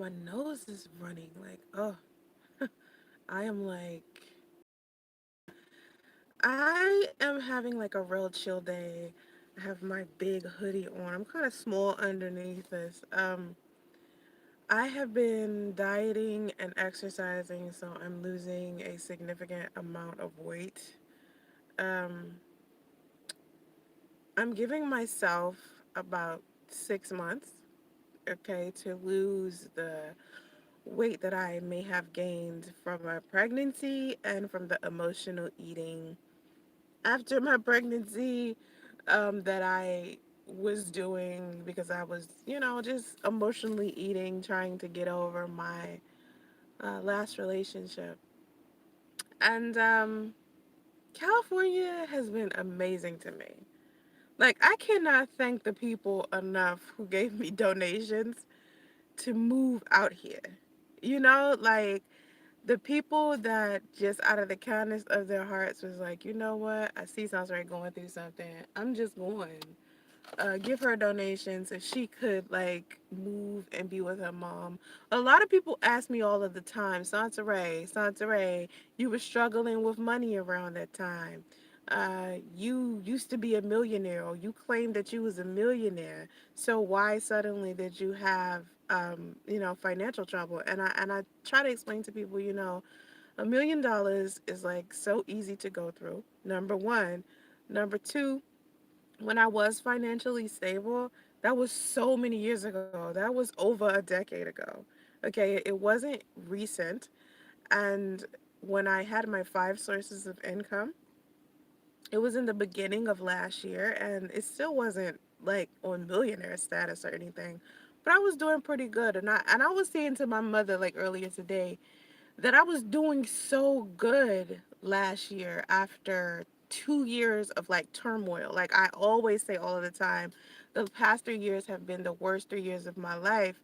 My nose is running. Like, oh, I am like, I am having like a real chill day. I have my big hoodie on. I'm kind of small underneath this. I have been dieting and exercising, so I'm losing a significant amount of weight. Um, I'm giving myself about 6 months, okay, to lose the weight that I may have gained from my pregnancy and from the emotional eating after my pregnancy that I was doing because I was, just emotionally eating, trying to get over my last relationship. And California has been amazing to me. Like, I cannot thank the people enough who gave me donations to move out here. Like, the people that just out of the kindness of their hearts was like, you know what? I see Sansari going through something. I'm just going. Give her a donation so she could like move and be with her mom. A lot of people ask me all of the time, Santeray, you were struggling with money around that time. You used to be a millionaire, or you claimed that you was a millionaire. So why suddenly did you have financial trouble? And I try to explain to people, $1 million is like so easy to go through. Number one. Number two, when I was financially stable, that was so many years ago. That was over a decade ago. Okay, it wasn't recent. And when I had my five sources of income, it was in the beginning of last year, and it still wasn't like on millionaire status or anything. But I was doing pretty good. And I was saying to my mother like earlier today, that I was doing so good last year after 2 years of like turmoil. Like I always say all of the time, the past 3 years have been the worst 3 years of my life.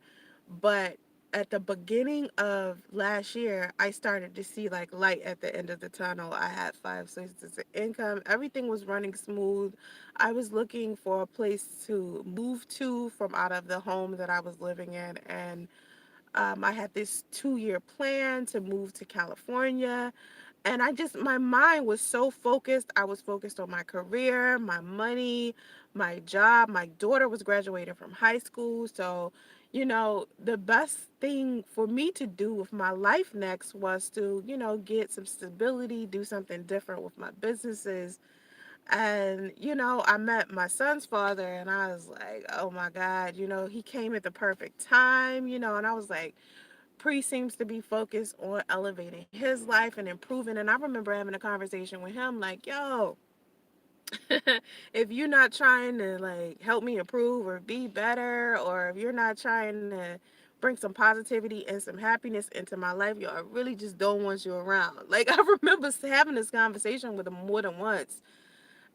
But at the beginning of last year, I started to see like light at the end of the tunnel. I had five sources of income. Everything was running smooth. I was looking for a place to move to from out of the home that I was living in, and I had this 2 year plan to move to California. And my mind was so focused. I was focused on my career, my money, my job. My daughter was graduating from high school. So, the best thing for me to do with my life next was to, get some stability, do something different with my businesses. And, I met my son's father, and I was like, oh my God, he came at the perfect time, and I was like, Pre seems to be focused on elevating his life and improving. And I remember having a conversation with him like, yo, if you're not trying to like help me improve or be better, or if you're not trying to bring some positivity and some happiness into my life, yo, I really just don't want you around. Like, I remember having this conversation with him more than once.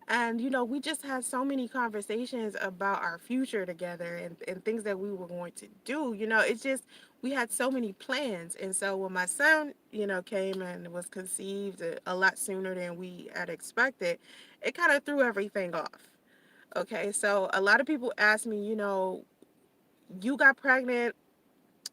And, we just had so many conversations about our future together, and things that we were going to do. It's just, we had so many plans. And so when my son, came and was conceived a lot sooner than we had expected, it kind of threw everything off. Okay. So a lot of people ask me, you got pregnant,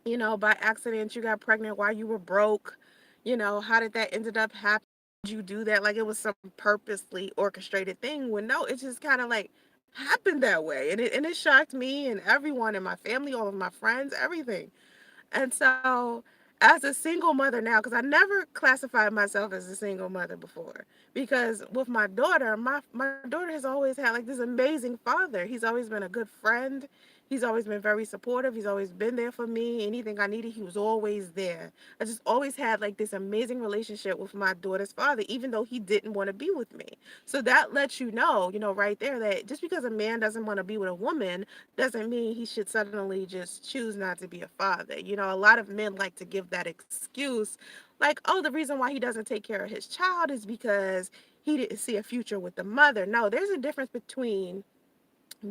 by accident, you got pregnant while you were broke. How did that ended up happening? Did you do that like it was some purposely orchestrated thing? When no, it just kind of like happened that way. And it shocked me and everyone in my family, all of my friends, everything. And so, as a single mother now, because I never classified myself as a single mother before, because with my daughter has always had like this amazing father. He's always been a good friend. He's always been very supportive. He's always been there for me. Anything I needed, he was always there. I just always had like this amazing relationship with my daughter's father, even though he didn't want to be with me. So that lets right there, that just because a man doesn't want to be with a woman doesn't mean he should suddenly just choose not to be a father. A lot of men like to give that excuse, like, oh, the reason why he doesn't take care of his child is because he didn't see a future with the mother. No, there's a difference between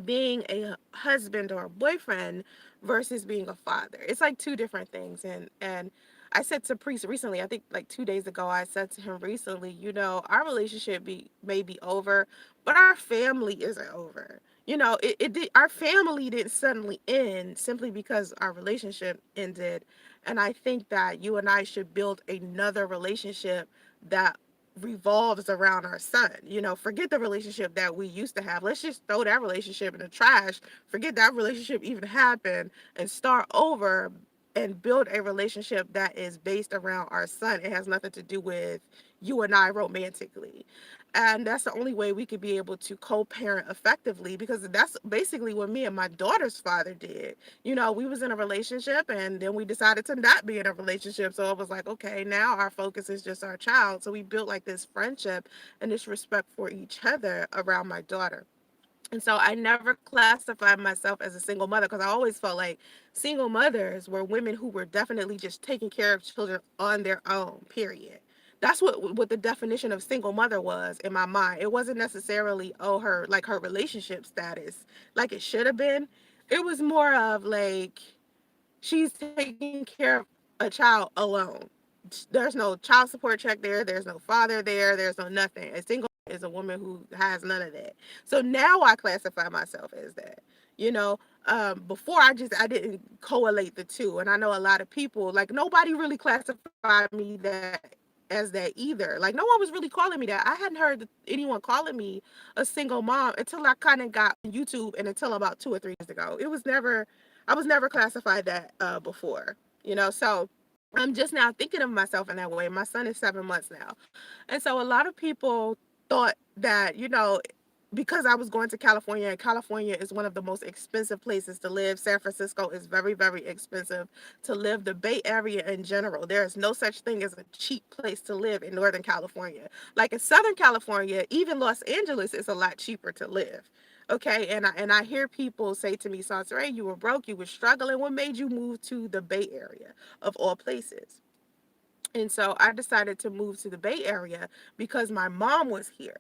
being a husband or a boyfriend versus being a father. It's like two different things. And I said to Priest recently, I think like 2 days ago, I said to him recently, our relationship may be over, but our family isn't over. it did, our family didn't suddenly end simply because our relationship ended. And I think that you and I should build another relationship that revolves around our son. Forget the relationship that we used to have. Let's just throw that relationship in the trash. Forget that relationship even happened and start over and build a relationship that is based around our son. It has nothing to do with you and I romantically. And that's the only way we could be able to co-parent effectively, because that's basically what me and my daughter's father did. We was in a relationship and then we decided to not be in a relationship. So it was like, okay, now our focus is just our child. So we built like this friendship and this respect for each other around my daughter. And so I never classified myself as a single mother, because I always felt like single mothers were women who were definitely just taking care of children on their own, period. That's what the definition of single mother was in my mind. It wasn't necessarily, oh, her relationship status like it should have been. It was more of like, she's taking care of a child alone. There's no child support check there. There's no father there. There's no nothing. A single is a woman who has none of that. So now I classify myself as that. You know, before I didn't correlate the two, and I know a lot of people, like, nobody really classified me that as that either. Like, no one was really calling me that. I hadn't heard anyone calling me a single mom until I kind of got YouTube, and until about 2 or 3 years ago. I was never classified that before. So I'm just now thinking of myself in that way. My son is 7 months now. And so a lot of people thought that, because I was going to California, and California is one of the most expensive places to live. San Francisco is very, very expensive to live. The Bay Area in general, there is no such thing as a cheap place to live in Northern California. Like in Southern California, even Los Angeles is a lot cheaper to live. Okay, and I hear people say to me, Sansaray, you were broke, you were struggling. What made you move to the Bay Area of all places? And so I decided to move to the Bay Area because my mom was here.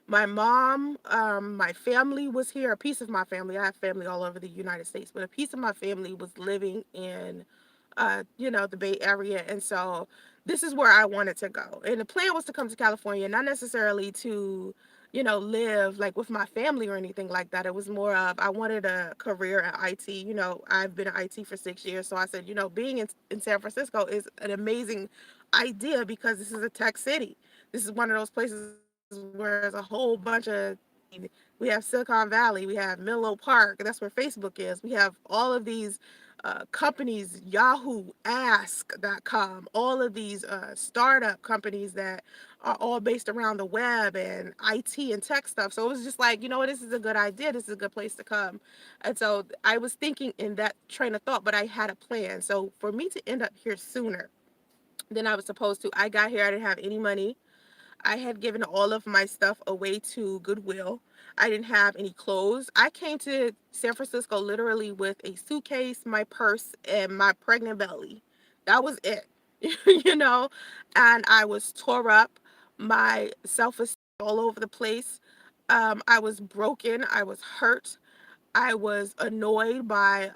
My mom, my family was here. A piece of my family, I have family all over the United States, but a piece of my family was living in, the Bay Area. And so this is where I wanted to go. And the plan was to come to California, not necessarily to, live like with my family or anything like that. It was more of, I wanted a career in IT. I've been in IT for 6 years. So I said, being in San Francisco is an amazing idea because this is a tech city. This is one of those places where there's a whole bunch of, we have Silicon Valley, we have Menlo Park, that's where Facebook is. We have all of these companies, Yahoo, Ask.com, all of these startup companies that are all based around the web and IT and tech stuff. So it was just like, what, this is a good idea. This is a good place to come. And so I was thinking in that train of thought, but I had a plan. So for me to end up here sooner than I was supposed to, I got here, I didn't have any money. I had given all of my stuff away to Goodwill. I didn't have any clothes. I came to San Francisco literally with a suitcase, my purse, and my pregnant belly. That was it, you know? And I was tore up. My self esteem all over the place. I was broken. I was hurt. I was annoyed by,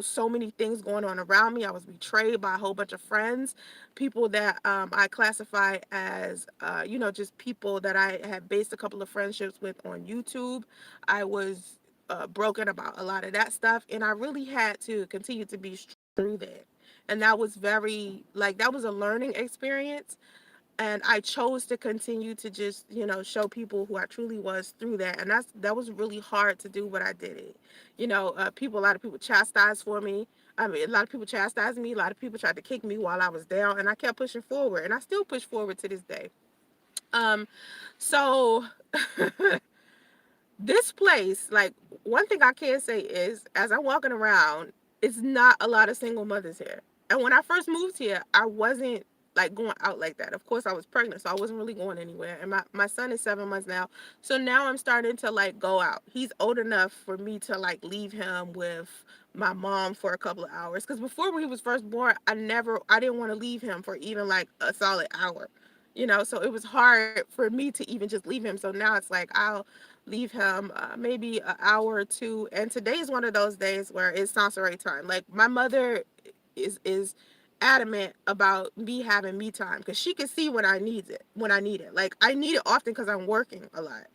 so many things going on around me. I was betrayed by a whole bunch of friends, people that I classify as, just people that I had based a couple of friendships with on YouTube. I was broken about a lot of that stuff, and I really had to continue to be through that. And that was that was a learning experience, and I chose to continue to just, show people who I truly was through that. And that was really hard to do, but I did it. A lot of people chastised for me. I mean, a lot of people chastised me. A lot of people tried to kick me while I was down, and I kept pushing forward, and I still push forward to this day. Um, so this place, like, one thing I can say is, as I'm walking around, it's not a lot of single mothers here. And when I first moved here, I wasn't like going out like that. Of course, I was pregnant, so I wasn't really going anywhere. And my son is 7 months now. So now I'm starting to like go out. He's old enough for me to like leave him with my mom for a couple of hours. Because before, when he was first born, I didn't want to leave him for even like a solid hour. So it was hard for me to even just leave him. So now it's like I'll leave him maybe an hour or two. And today's one of those days where it's sensory time. Like, my mother is adamant about me having me time, because she can see when I need it. Like, I need it often because I'm working a lot.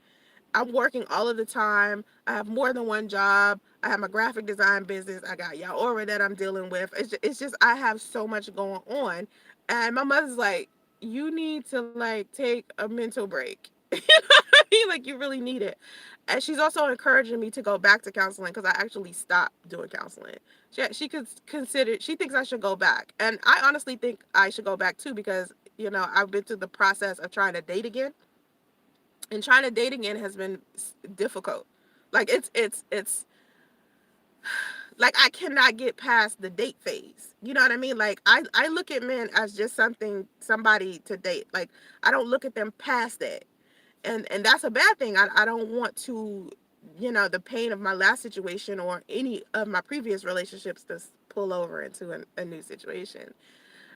I'm working all of the time. I have more than one job. I have my graphic design business. I got Yaora that I'm dealing with. It's just I have so much going on. And my mother's like, you need to like take a mental break. You know what I mean? Like you really need it. And she's also encouraging me to go back to counseling because I actually stopped doing counseling. She could consider, she thinks I should go back. And I honestly think I should go back too because, I've been through the process of trying to date again, and trying to date again has been difficult. Like it's like I cannot get past the date phase. You know what I mean? Like I look at men as just somebody to date. Like I don't look at them past that. And that's a bad thing. I don't want to, the pain of my last situation or any of my previous relationships to pull over into a new situation.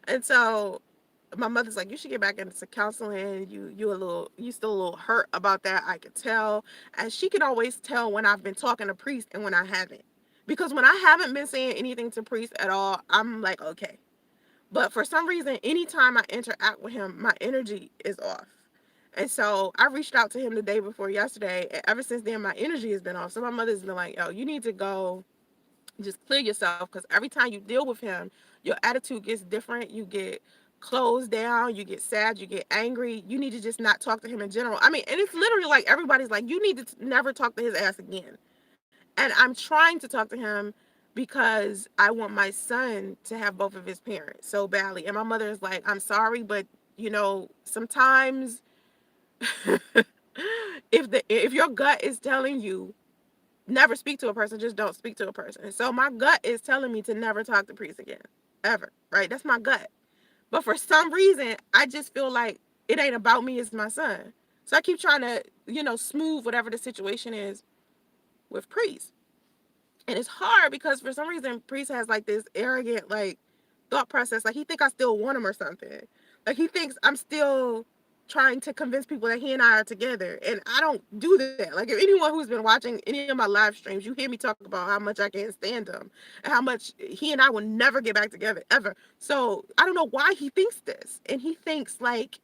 And so my mother's like, you should get back into counseling. You still a little hurt about that. I could tell. And she can always tell when I've been talking to priest and when I haven't. Because when I haven't been saying anything to priest at all, I'm like, okay. But for some reason, anytime I interact with him, my energy is off. And so I reached out to him the day before yesterday. And ever since then, my energy has been off. So my mother's been like, yo, you need to go just clear yourself because every time you deal with him, your attitude gets different. You get closed down, you get sad, you get angry. You need to just not talk to him in general. I mean, and it's literally like everybody's like, you need to never talk to his ass again. And I'm trying to talk to him because I want my son to have both of his parents so badly. And my mother is like, I'm sorry, but sometimes if your gut is telling you never speak to a person, just don't speak to a person. So my gut is telling me to never talk to priests again, ever, right? That's my gut. But for some reason, I just feel like it ain't about me, it's my son. So I keep trying to, smooth whatever the situation is with priests. And it's hard because for some reason, priest has like this arrogant, like, thought process. Like he think I still want him or something. Like he thinks I'm still trying to convince people that he and I are together. And I don't do that. Like if anyone who's been watching any of my live streams, you hear me talk about how much I can't stand him and how much he and I will never get back together ever. So I don't know why he thinks this. And he thinks like,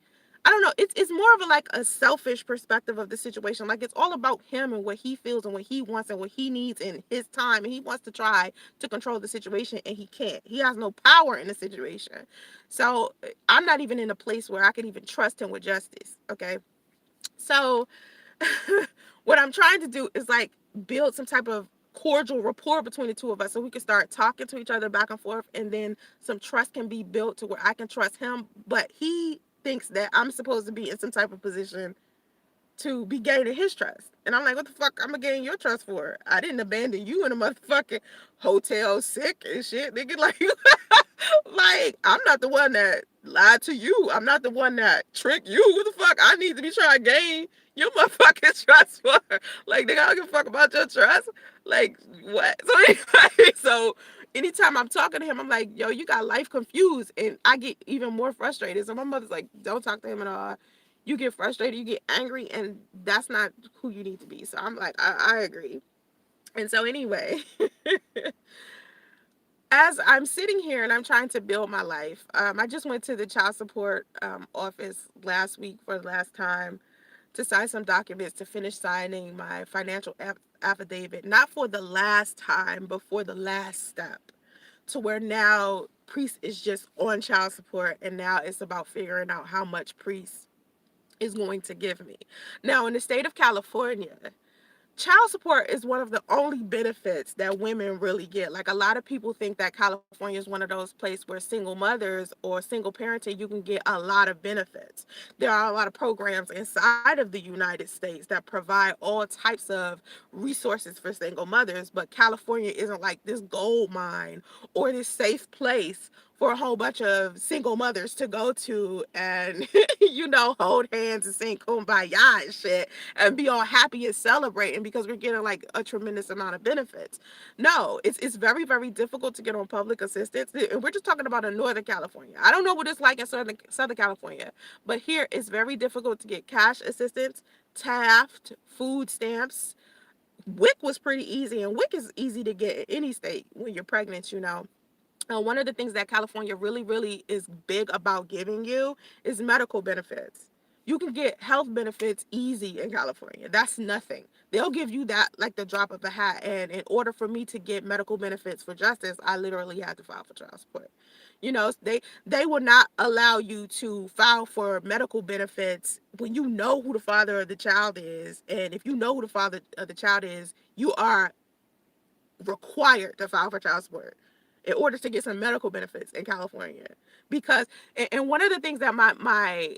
I don't know. It's more of a like a selfish perspective of the situation. Like it's all about him and what he feels and what he wants and what he needs in his time. And he wants to try to control the situation and he can't. He has no power in the situation. So I'm not even in a place where I can even trust him with justice. Okay. So what I'm trying to do is like build some type of cordial rapport between the two of us so we can start talking to each other back and forth, and then some trust can be built to where I can trust him, but he thinks that I'm supposed to be in some type of position to be gaining his trust. And I'm like, what the fuck I'm gonna gain your trust for? I didn't abandon you in a motherfucking hotel sick and shit, nigga. Like, like I'm not the one that lied to you. I'm not the one that tricked you. What the fuck I need to be trying to gain your motherfucking trust for? Like, nigga, I don't give a fuck about your trust. Like, what? So anyway, so anytime I'm talking to him, I'm like, yo, you got life confused, and I get even more frustrated. So my mother's like, don't talk to him at all. You get frustrated, you get angry, and that's not who you need to be. So I'm like, I agree. And so anyway, as I'm sitting here and I'm trying to build my life, I just went to the child support office last week for the last time to sign some documents to finish signing my financial affidavit, not for the last time, but for the last step, to where now Priest is just on child support, and now it's about figuring out how much Priest is going to give me. Now, in the state of California, child support is one of the only benefits that women really get. Like a lot of people think that California is one of those places where single mothers or single parenting, you can get a lot of benefits. There are a lot of programs inside of the United States that provide all types of resources for single mothers, but California isn't like this gold mine or this safe place for a whole bunch of single mothers to go to and hold hands and sing kumbaya and shit and be all happy and celebrating because we're getting like a tremendous amount of benefits. No, it's very, very difficult to get on public assistance. And we're just talking about in Northern California. I don't know what it's like in Southern California, but here it's very difficult to get cash assistance, Taft, food stamps. WIC was pretty easy, and WIC is easy to get in any state when you're pregnant. One of the things that California really, really is big about giving you is medical benefits. You can get health benefits easy in California. That's nothing. They'll give you that like the drop of a hat. And in order for me to get medical benefits for justice, I literally had to file for child support. You know, they will not allow you to file for medical benefits when you know who the father of the child is. And if you know who the father of the child is, you are required to file for child support in order to get some medical benefits in California. Because and one of the things that my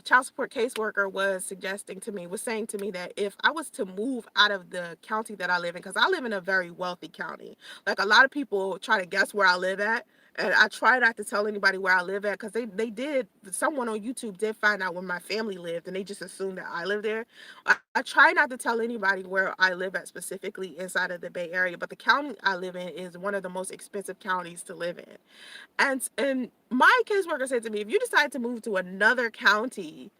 child support caseworker was suggesting to me was saying to me that if I was to move out of the county that I live in, because I live in a very wealthy county, like a lot of people try to guess where I live at. And I try not to tell anybody where I live at because they did, someone on YouTube did find out where my family lived and they just assumed that I lived there. I try not to tell anybody where I live at specifically inside of the Bay Area, but the county I live in is one of the most expensive counties to live in. And my caseworker said to me, if you decide to move to another county,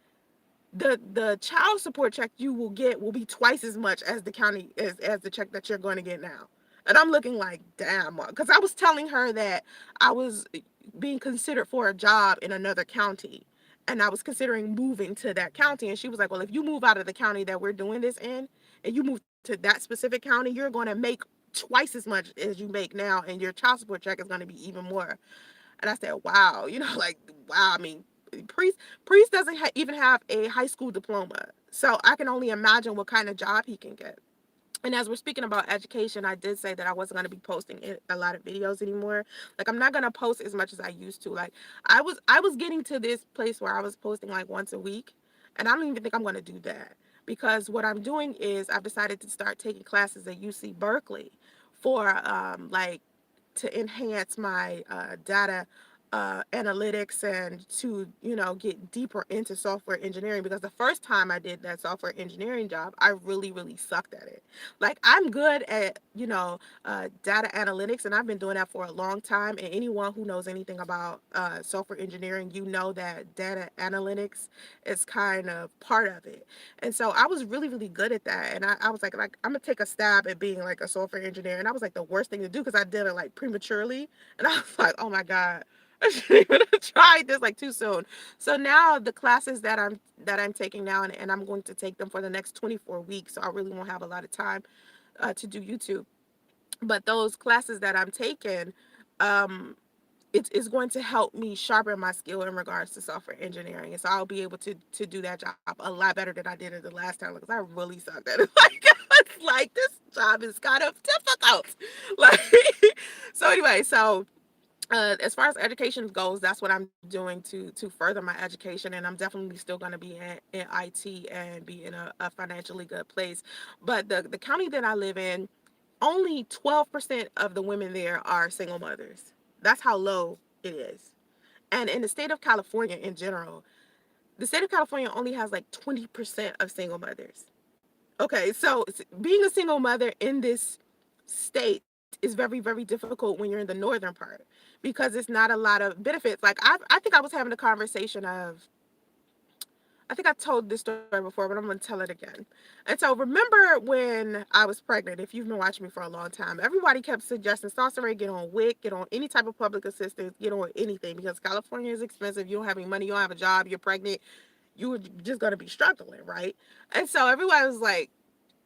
the child support check you will get will be twice as much as the county as the check that you're going to get now. And I'm looking like, damn, because I was telling her that I was being considered for a job in another county. And I was considering moving to that county. And she was like, well, if you move out of the county that we're doing this in and you move to that specific county, you're going to make twice as much as you make now. And your child support check is going to be even more. And I said, wow, you know, like, wow. I mean, priest priest doesn't even have a high school diploma, so I can only imagine what kind of job he can get. And as we're speaking about education, I did say that I wasn't going to be posting a lot of videos anymore. Like I'm not going to post as much as I used to. Like I was getting to this place where I was posting like once a week, and I don't even think I'm going to do that, because what I'm doing is I've decided to start taking classes at UC Berkeley for like to enhance my data analytics and to, you know, get deeper into software engineering, because the first time I did that software engineering job I really sucked at it. Like I'm good at, you know, data analytics, and I've been doing that for a long time, and anyone who knows anything about software engineering, you know that data analytics is kind of part of it. And so I was really good at that, and I was like I'm gonna take a stab at being like a software engineer, and I was like the worst thing to do because I did it like prematurely, and I was like, oh my god, I shouldn't even have tried this like too soon. So now the classes that I'm taking now, and I'm going to take them for the next 24 weeks, so I really won't have a lot of time to do YouTube. But those classes that I'm taking, um, it's going to help me sharpen my skill in regards to software engineering, and so I'll be able to do that job a lot better than I did it the last time because I really sucked at it. Like it's like this job is kind of difficult. Like so anyway, so as far as education goes, that's what I'm doing to further my education, and I'm definitely still going to be in IT and be in a financially good place. But the county that I live in, only 12% of the women there are single mothers. That's how low it is. And in the state of California in general, the state of California only has like 20% of single mothers. Okay, so being a single mother in this state is very difficult when you're in the northern part, because it's not a lot of benefits. Like I think I was having a conversation of, I think I told this story before, but I'm going to tell it again. And so remember when I was pregnant, if you've been watching me for a long time, everybody kept suggesting Saucer, get on WIC, get on any type of public assistance, get on anything, because California is expensive. You don't have any money, you don't have a job, you're pregnant, you're just going to be struggling, right? And so everybody was like,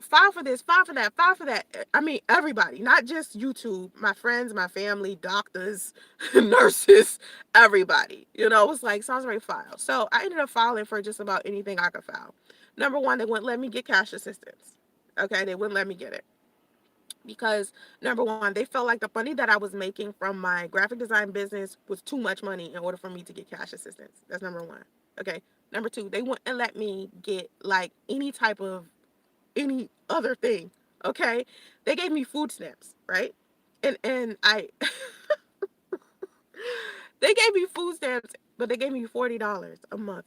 file for this, file for that, file for that. I mean, everybody, not just YouTube, my friends, my family, doctors, nurses, everybody. You know, it was like, sounds right, file. So I ended up filing for just about anything I could file. Number one, they wouldn't let me get cash assistance. Okay, they wouldn't let me get it because number one, they felt like the money that I was making from my graphic design business was too much money in order for me to get cash assistance. That's number one. Okay. Number two, they wouldn't let me get like any type of any other thing. Okay. They gave me food stamps, right? And I they gave me food stamps, but they gave me $40 a month.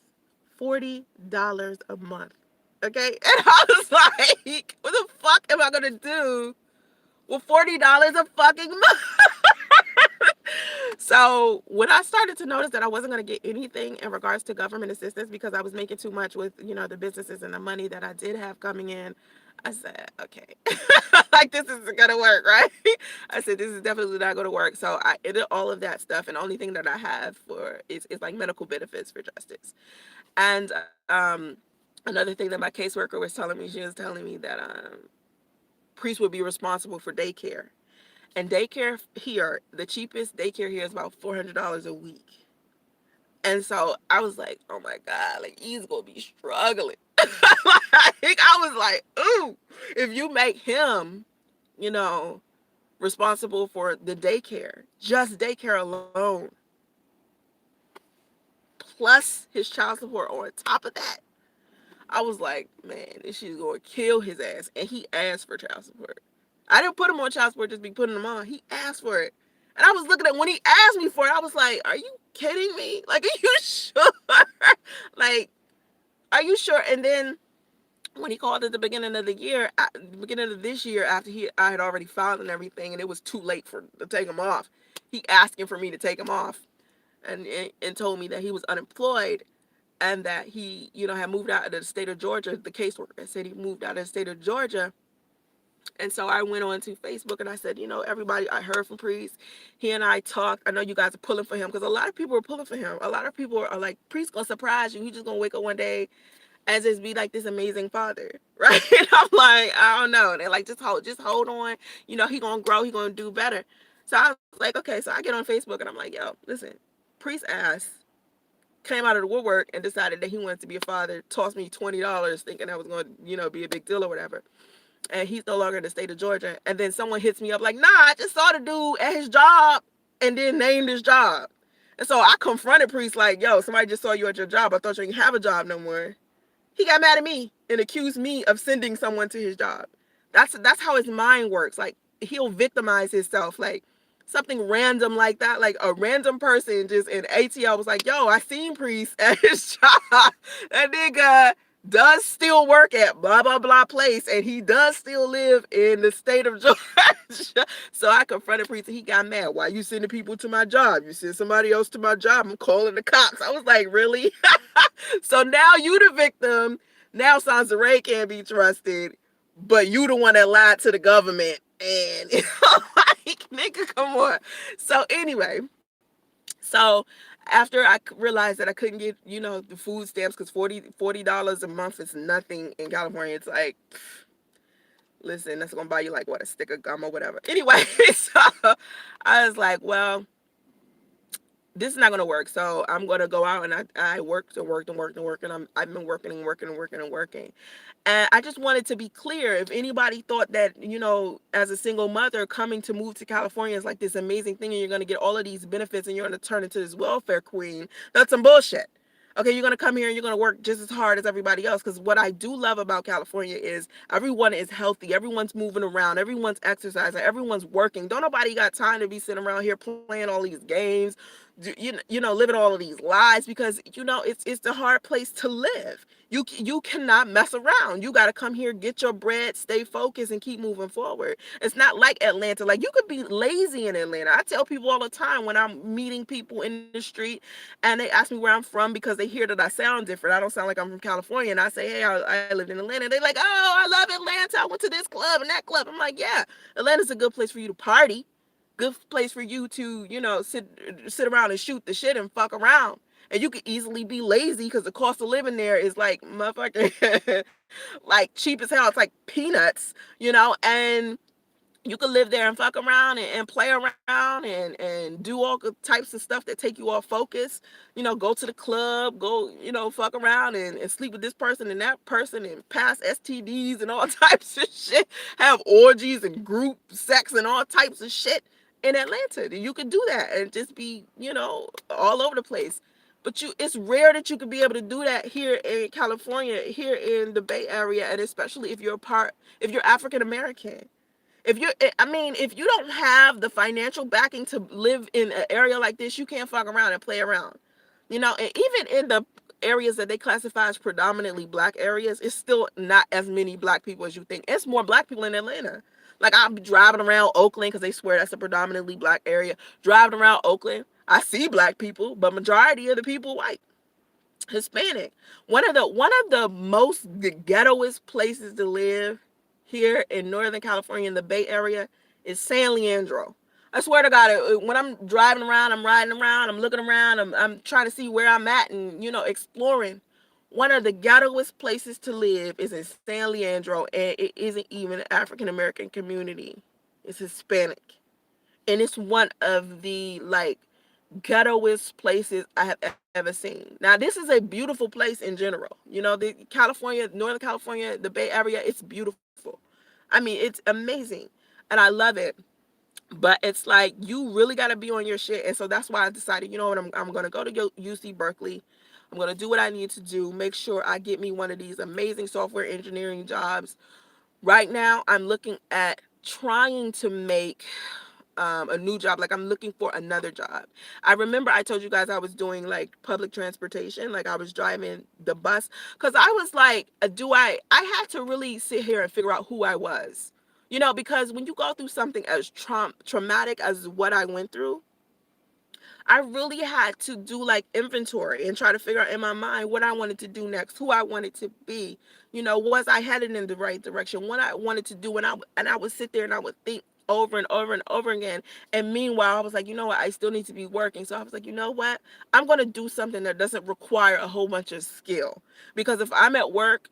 $40 a month. Okay? And I was like, what the fuck am I gonna do with $40 a fucking month? So when I started to notice that I wasn't going to get anything in regards to government assistance because I was making too much with, you know, the businesses and the money that I did have coming in, I said, okay, like this isn't gonna work, right? I said this is definitely not gonna work. So I ended all of that stuff, and the only thing that I have for is like medical benefits for justice. And another thing that my caseworker was telling me, she was telling me that priests would be responsible for daycare, and daycare here, the cheapest daycare here is about $400 a week. And so I was like, oh my God, like he's gonna be struggling. Like, I was like, ooh, if you make him, you know, responsible for the daycare, just daycare alone, plus his child support on top of that, I was like, man, this shit's gonna kill his ass. And he asked for child support. I didn't put him on child support just be putting him on. He asked for it. And I was looking at when he asked me for it, I was like, are you kidding me? Like, are you sure? Like, are you sure? And then when he called at the beginning of the year, the beginning of this year, after I had already filed and everything, and it was too late to take him off, he asking for me to take him off, and told me that he was unemployed, and that he, had moved out of the state of Georgia. The caseworker said he moved out of the state of Georgia. And so I went on to Facebook and I said, everybody, I heard from Priest. He and I talked. I know you guys are pulling for him, because a lot of people are pulling for him. A lot of people are like, Priest gonna surprise you. He's just gonna wake up one day and just be like this amazing father, right? And I'm like, I don't know. They're like, just hold on. He gonna grow. He gonna do better. So I was like, okay. So I get on Facebook and I'm like, yo, listen, Priest ass came out of the woodwork and decided that he wanted to be a father. Tossed me $20, thinking that was gonna, be a big deal or whatever. And he's no longer in the state of Georgia. And then someone hits me up like, nah, I just saw the dude at his job and then named his job. And so I confronted Priest like, yo, somebody just saw you at your job. I thought you didn't have a job no more. He got mad at me and accused me of sending someone to his job. That's how his mind works. Like, he'll victimize himself. Like, something random like that. Like, a random person just in ATL was like, yo, I seen Priest at his job. That nigga does still work at blah blah blah place, and he does still live in the state of Georgia. So I confronted Priest and he got mad. Why you sending people to my job? You send somebody else to my job, I'm calling the cops. I was like, really? So now you the victim. Now Sansaray can't be trusted, but you the one that lied to the government. And like, nigga, come on. So anyway, so after I realized that I couldn't get, the food stamps, because $40 a month is nothing in California. It's like, listen, that's gonna buy you like what, a stick of gum or whatever. Anyway, so I was like, well, this is not gonna work. So I'm gonna go out, and I worked and worked and worked and worked, and I've been working and working and working and working. And I just wanted to be clear, if anybody thought that, as a single mother coming to move to California is like this amazing thing and you're gonna get all of these benefits and you're gonna turn into this welfare queen, that's some bullshit. Okay, you're gonna come here and you're gonna work just as hard as everybody else. Because what I do love about California is everyone is healthy, everyone's moving around, everyone's exercising, everyone's working. Don't nobody got time to be sitting around here playing all these games, living all of these lies, because it's the hard place to live. You cannot mess around. You got to come here, get your bread, stay focused, and keep moving forward. It's not like Atlanta. Like, you could be lazy in Atlanta. I tell people all the time when I'm meeting people in the street and they ask me where I'm from, because they hear that I sound different. I don't sound like I'm from California. And I say, hey, I lived in Atlanta. They're like, oh, I love Atlanta. I went to this club and that club. I'm like, yeah, Atlanta's a good place for you to party. Good place for you to, sit around and shoot the shit and fuck around. And you could easily be lazy, because the cost of living there is like motherfucking like cheap as hell. It's like peanuts, and you could live there and fuck around and play around and do all the types of stuff that take you off focus. Go to the club, go, fuck around and sleep with this person and that person and pass STDs and all types of shit. Have orgies and group sex and all types of shit in Atlanta. You could do that and just be, all over the place. But it's rare that you could be able to do that here in California, here in the Bay Area, and especially if you're African American. If you don't have the financial backing to live in an area like this, you can't fuck around and play around. And even in the areas that they classify as predominantly black areas, it's still not as many black people as you think. It's more black people in Atlanta. Like, I'm driving around Oakland, because they swear that's a predominantly black area. Driving around Oakland, I see black people, but majority of the people white, Hispanic. One of the most ghettoest places to live here in Northern California in the Bay Area is San Leandro. I swear to God, when I'm driving around, I'm riding around, I'm looking around, I'm trying to see where I'm at and, exploring. One of the ghettoest places to live is in San Leandro, and it isn't even an African American community. It's Hispanic. And it's one of the, like, ghettoest places I have ever seen. Now, this is a beautiful place in general. The California, Northern California, the Bay Area, it's beautiful. I mean, it's amazing. And I love it. But it's like you really got to be on your shit. And so that's why I decided, you know what, I'm going to go to UC Berkeley. I'm going to do what I need to do, make sure I get me one of these amazing software engineering jobs. Right now, I'm looking at trying to make a new job. Like, I'm looking for another job. I remember I told you guys I was doing like public transportation, like I was driving the bus, because I was like, I had to really sit here and figure out who I was. Because when you go through something as traumatic as what I went through, I really had to do like inventory and try to figure out in my mind what I wanted to do next, who I wanted to be. Was I headed in the right direction? What I wanted to do, and I would sit there and I would think over and over and over again. And meanwhile, I was like, you know what? I still need to be working. So I was like, you know what? I'm gonna do something that doesn't require a whole bunch of skill. Because if I'm at work,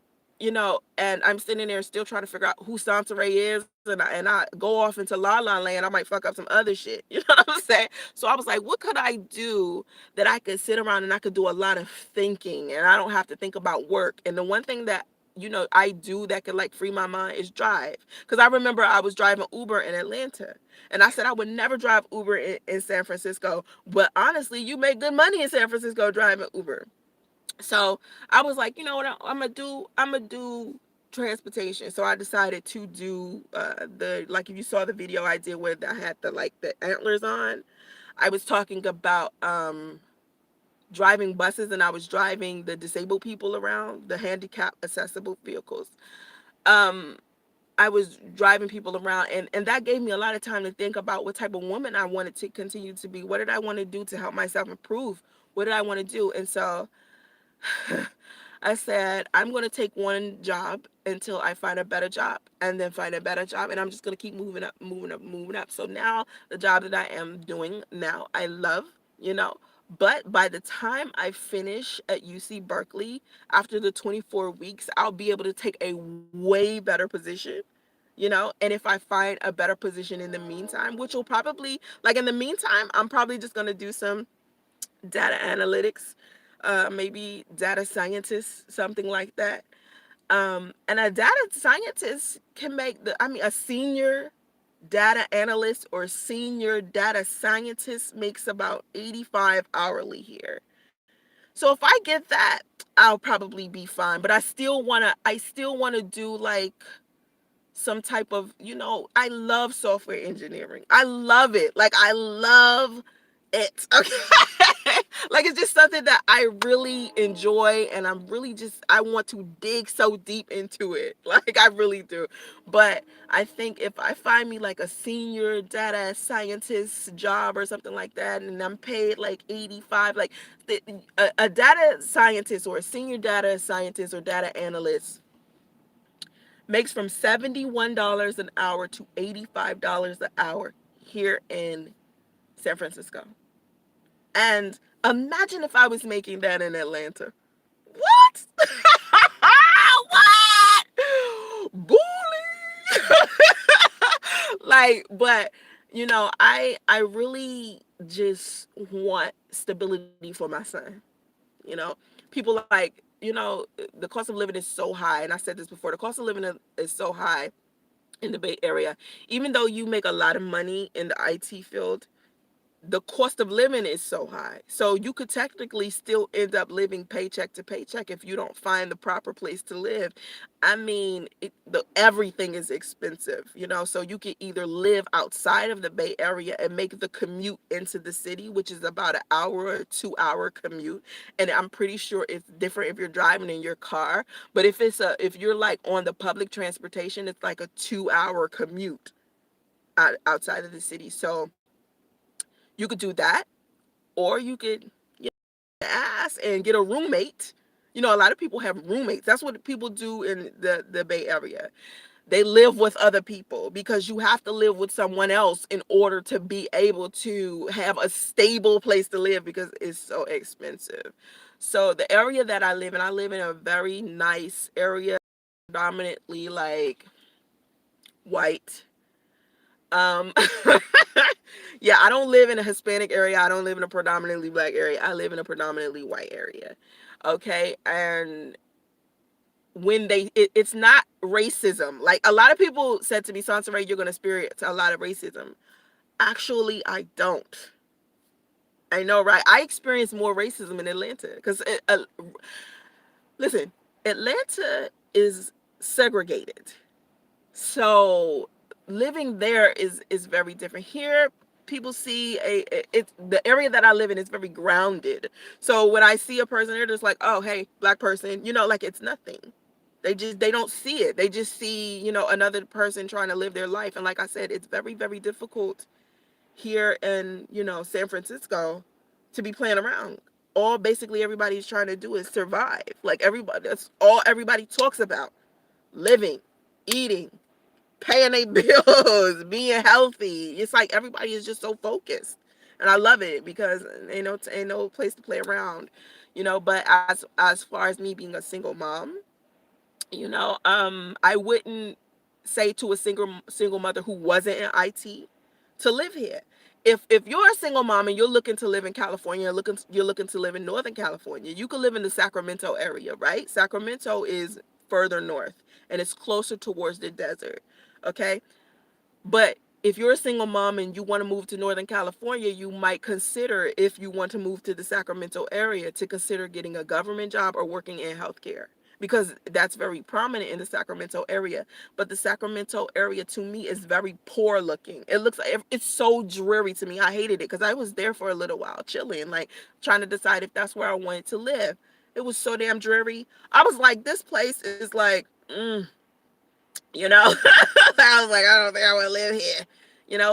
and I'm sitting there still trying to figure out who Santeray is, and I go off into La La Land, I might fuck up some other shit. You know what I'm saying? So I was like, what could I do that I could sit around and I could do a lot of thinking, and I don't have to think about work. And the one thing that I do that could like free my mind is drive. Because I remember I was driving Uber in Atlanta, and I said I would never drive Uber in San Francisco. But honestly, you make good money in San Francisco driving Uber. So I was like, you know what, I'm gonna do transportation. So I decided to do the, like, if you saw the video I did where I had the antlers on, I was talking about driving buses, and I was driving the disabled people around, the handicap accessible vehicles. um I was driving people around, and that gave me a lot of time to think about what type of woman I wanted to continue to be. What did I want to do to help myself improve? What did I want to do? And so I said, I'm going to take one job until I find a better job, and then find a better job. And I'm just going to keep moving up, moving up, moving up. So now the job that I am doing now, I love, you know. But by the time I finish at UC Berkeley, after the 24 weeks, I'll be able to take a way better position, and if I find a better position in the meantime, which will probably, like, in the meantime, I'm probably just going to do some data analytics, maybe data scientist, something like that. And a data scientist can make a senior data analyst or senior data scientist makes about 85 hourly here. So if I get that, I'll probably be fine. But I still wanna do like some type of, I love software engineering. I love it. Like, I love it. Okay. Like, it's just something that I really enjoy, and I want to dig so deep into it. Like, I really do. But I think if I find me like a senior data scientist job or something like that, and I'm paid like 85, like a data scientist or a senior data scientist or data analyst makes from $71 an hour to $85 an hour here in San Francisco. And imagine if I was making that in Atlanta. What? What? Bully. Like, but I really just want stability for my son. You know, people like, the cost of living is so high. And I said this before, the cost of living is so high in the Bay Area. Even though you make a lot of money in the IT field, the cost of living is so high. So you could technically still end up living paycheck to paycheck if you don't find the proper place to live. I mean, everything is expensive, so you could either live outside of the Bay Area and make the commute into the city, which is about an hour or 2 hour commute. And I'm pretty sure it's different if you're driving in your car. But if you're like on the public transportation, it's like a 2 hour commute outside of the city. So you could do that, or you could ass and get a roommate. A lot of people have roommates. That's what people do in the Bay Area. They live with other people because you have to live with someone else in order to be able to have a stable place to live because it's so expensive. So the area that I live in a very nice area, predominantly like white. Um yeah, I don't live in a Hispanic area. I don't live in a predominantly black area. I live in a predominantly white area. Okay? And when it's not racism. Like a lot of people said to me, Sansa Ray, you're gonna experience a lot of racism. Actually, I don't. I know, right? I experience more racism in Atlanta because listen, Atlanta is segregated. So living there is very different. Here, people see it's the area that I live in is very grounded. So when I see a person, they're just like, oh, hey, black person, like it's nothing. They don't see it. They just see, another person trying to live their life. And like I said, it's very, very difficult here in, San Francisco to be playing around. All basically everybody's trying to do is survive. Like everybody, that's all everybody talks about. Living, eating, paying their bills, being healthy. It's like everybody is just so focused. And I love it because ain't no place to play around. But as far as me being a single mom, I wouldn't say to a single mother who wasn't in IT to live here. If you're a single mom and you're looking to live in California, you're looking to live in Northern California, you could live in the Sacramento area, right? Sacramento is further north and it's closer towards the desert. Okay? But if you're a single mom and you want to move to Northern California, you might consider, if you want to move to the Sacramento area, to consider getting a government job or working in healthcare because that's very prominent in the Sacramento area. But the Sacramento area to me is very poor looking. It looks like it's so dreary to me. I hated it because I was there for a little while, chilling, like trying to decide if that's where I wanted to live. It was so damn dreary. I was like, this place is like, I was like, I don't think I want to live here,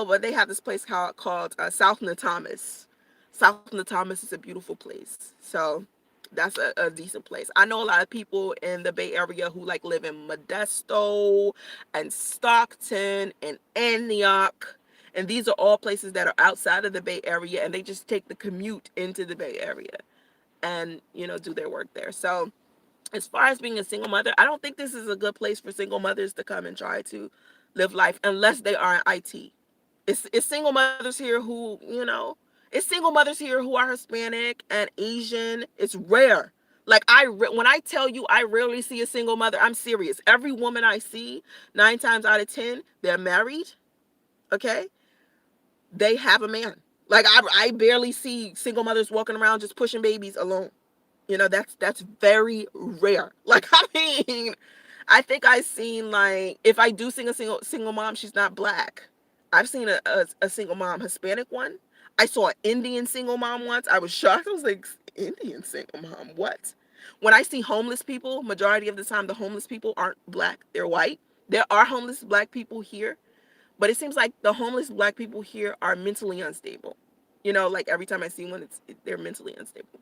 but they have this place called South Natomas. South Natomas is a beautiful place. So that's a decent place. I know a lot of people in the Bay Area who like live in Modesto and Stockton and Antioch. And these are all places that are outside of the Bay Area and they just take the commute into the Bay Area and, do their work there. So as far as being a single mother, I don't think this is a good place for single mothers to come and try to live life unless they are in IT. It's single mothers here who, it's single mothers here who are Hispanic and Asian. It's rare. Like when I tell you I rarely see a single mother, I'm serious. Every woman I see, 9 times out of 10, they're married. Okay, they have a man. Like I barely see single mothers walking around just pushing babies alone. That's very rare. Like I think I seen, like, if I do sing a single mom, she's not black. I've seen a single mom Hispanic one. I saw an Indian single mom once. I was shocked. I was like, Indian single mom, what? When I see homeless people, majority of the time the homeless people aren't black, they're white. There are homeless black people here, but it seems like the homeless black people here are mentally unstable. Like every time I see one, they're mentally unstable.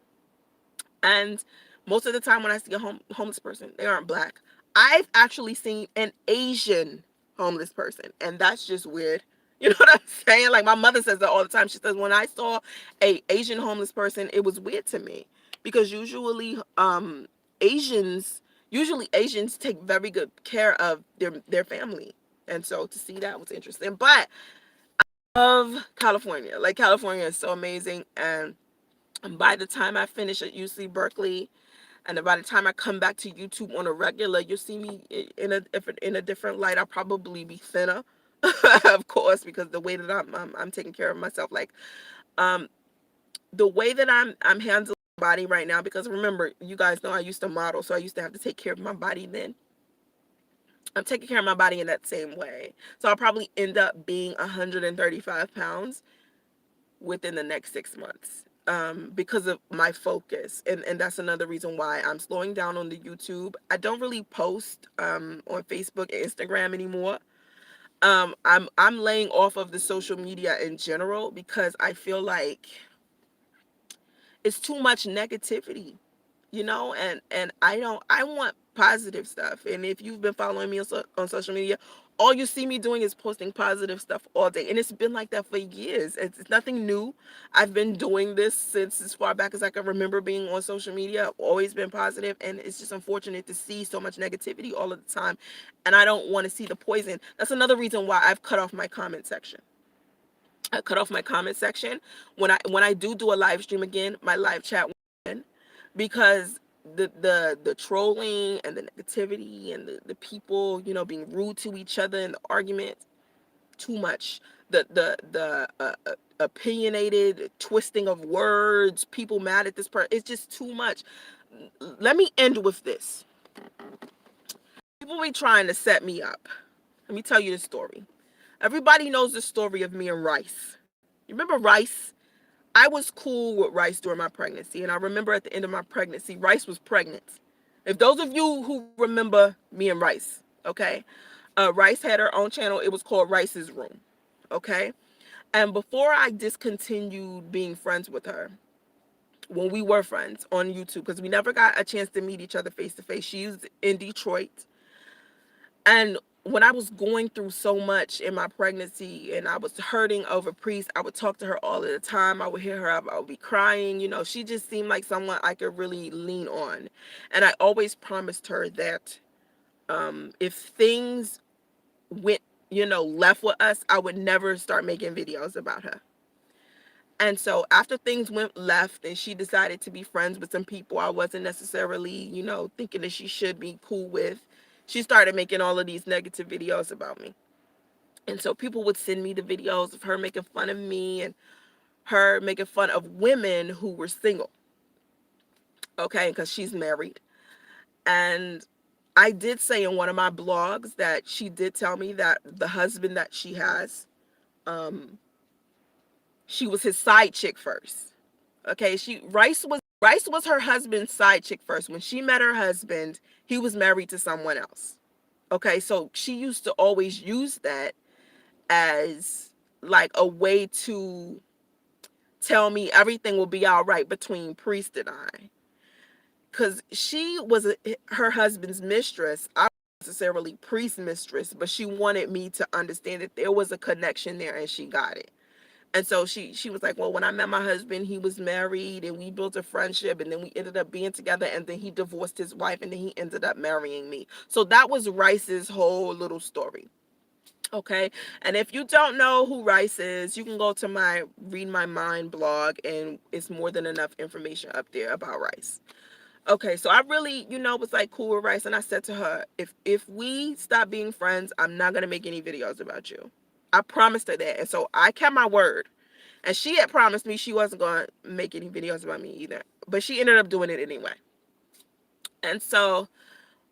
And most of the time when I see a homeless person, they aren't black. I've actually seen an Asian homeless person, and that's just weird. You know what I'm saying? Like my mother says that all the time. She says when I saw a Asian homeless person, it was weird to me because Asians Asians take very good care of their family. And so to see that was interesting. But I love California. Like California is so amazing, and by the time I finish at UC Berkeley, and by the time I come back to YouTube on a regular, you'll see me in a different light. I'll probably be thinner, of course, because the way that I'm taking care of myself, like um the way that I'm handling my body right now. Because remember, you guys know I used to model, so I used to have to take care of my body then. I'm taking care of my body in that same way. So I'll probably end up being 135 pounds within the next 6 months, because of my focus. And that's another reason why I'm slowing down on the YouTube. I don't really post on Facebook and Instagram anymore. I'm laying off of the social media in general because I feel like it's too much negativity, and I want positive stuff. And if you've been following me on social media, all you see me doing is posting positive stuff all day. And it's been like that for years. It's nothing new. I've been doing this since as far back as I can remember being on social media. I've always been positive, and it's just unfortunate to see so much negativity all of the time. And I don't want to see the poison. That's another reason why I've cut off my comment section. I cut off my comment section when I do a live stream again. My live chat will end, because the trolling and the negativity and the people, being rude to each other in the arguments, too much. The opinionated twisting of words, people mad at this person, it's just too much. Let me end with this. People be trying to set me up. Let me tell you the story. Everybody knows the story of me and Rice. You remember Rice? I was cool with Rice during my pregnancy, and I remember at the end of my pregnancy, Rice was pregnant. If those of you who remember me and Rice, okay, Rice had her own channel. It was called Rice's Room, okay? And before I discontinued being friends with her, when we were friends on YouTube, because we never got a chance to meet each other face to face. She was in Detroit. And when I was going through so much in my pregnancy and I was hurting over Priest, I would talk to her all of the time. I would hear her, I would be crying. She just seemed like someone I could really lean on. And I always promised her that if things went, left with us, I would never start making videos about her. And so after things went left and she decided to be friends with some people I wasn't necessarily, thinking that she should be cool with, she started making all of these negative videos about me. And so people would send me the videos of her making fun of me and her making fun of women who were single. Okay, because she's married. And I did say in one of my blogs that she did tell me that the husband that she has, she was his side chick first. Okay, Rice was her husband's side chick first. When she met her husband, he was married to someone else. Okay, so she used to always use that as like a way to tell me everything will be all right between Priest and I. Because she was her husband's mistress. I wasn't necessarily Priest's mistress, but she wanted me to understand that there was a connection there, and she got it. And so she was like, well, when I met my husband, he was married and we built a friendship, and then we ended up being together, and then he divorced his wife, and then he ended up marrying me. So that was Rice's whole little story. Okay. And if you don't know who Rice is, you can go to my Read My Mind blog, and it's more than enough information up there about Rice. Okay, so I really, was like cool with Rice, and I said to her, if we stop being friends, I'm not gonna make any videos about you. I promised her that, and so I kept my word. And she had promised me she wasn't gonna make any videos about me either, but she ended up doing it anyway. And so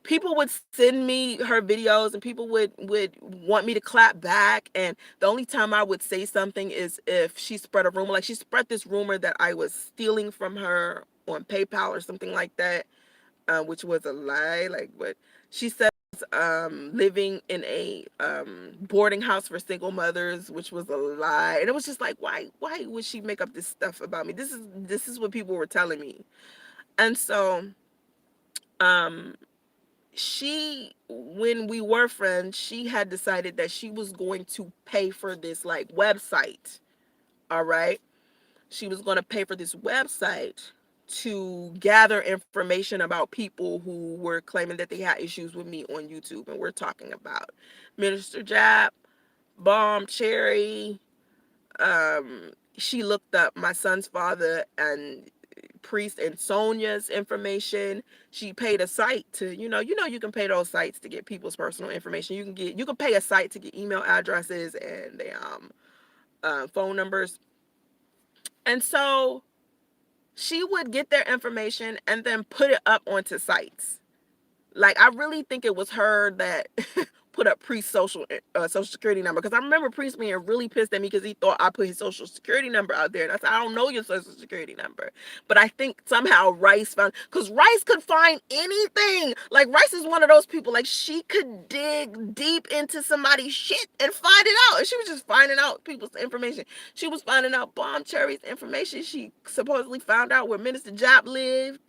people would send me her videos, and people would want me to clap back. And the only time I would say something is if she spread a rumor. Like, she spread this rumor that I was stealing from her on PayPal or something like that, which was a lie. Like, what she said, living in a boarding house for single mothers, which was a lie. And it was just like, why would she make up this stuff about me? This is what people were telling me. And so when we were friends, she had decided that she was going to pay for this like website. All right. She was going to pay for this website to gather information about people who were claiming that they had issues with me on YouTube. And we're talking about Minister Jap, Bomb Cherry. She looked up my son's father and Priest and Sonia's information. She paid a site to, you can pay those sites to get people's personal information. You can pay a site to get email addresses and their phone numbers. And so she would get their information and then put it up onto sites. Like, I really think it was her that put up Priest's social security number, because I remember Priest being really pissed at me because he thought I put his social security number out there, and I said, I don't know your social security number. But I think somehow Rice found, because Rice could find anything. Like, Rice is one of those people, like, she could dig deep into somebody's shit and find it out. And she was just finding out people's information. She was finding out Bomb Cherry's information. She supposedly found out where Minister Jap lived.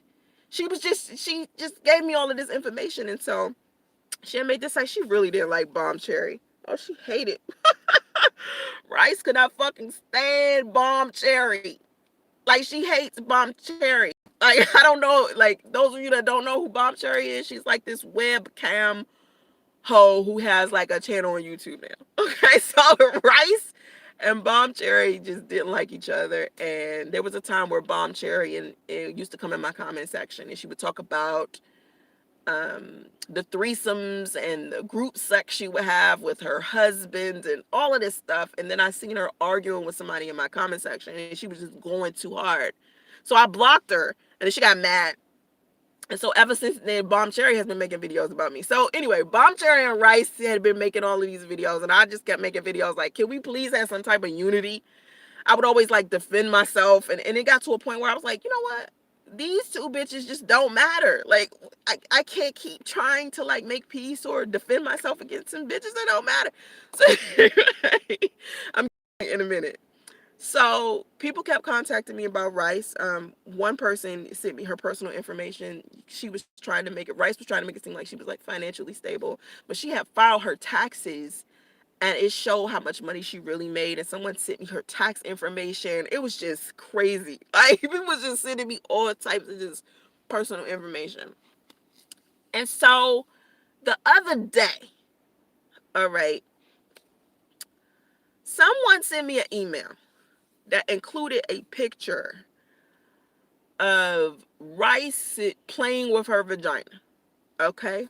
She just gave me all of this information. And so she had made this like she really didn't like Bomb Cherry. Oh, she hated Rice could not fucking stand Bomb Cherry. Like she hates Bomb Cherry. Like I don't know, like those of you that don't know who Bomb Cherry is, she's like this webcam hoe who has like a channel on YouTube now. Okay, so Rice and Bomb Cherry just didn't like each other, and there was a time where Bomb Cherry and used to come in my comment section, and she would talk about the threesomes and the group sex she would have with her husband and all of this stuff. And then I seen her arguing with somebody in my comment section, and she was just going too hard. So I blocked her, and then she got mad. And so ever since then, Bomb Cherry has been making videos about me. So anyway, Bomb Cherry and Rice had been making all of these videos, and I just kept making videos like, can we please have some type of unity? I would always like defend myself, and it got to a point where I was like, you know what? These two bitches just don't matter. Like I can't keep trying to like make peace or defend myself against some bitches that don't matter. So I'm in a minute. So people kept contacting me about Rice. One person sent me her personal information. She was trying to make it, Rice was trying to make it seem like she was like financially stable, but she had filed her taxes and it showed how much money she really made. And someone sent me her tax information. It was just crazy. Like people was just sending me all types of just personal information. And so the other day, all right, someone sent me an email that included a picture of Rice playing with her vagina. Okay.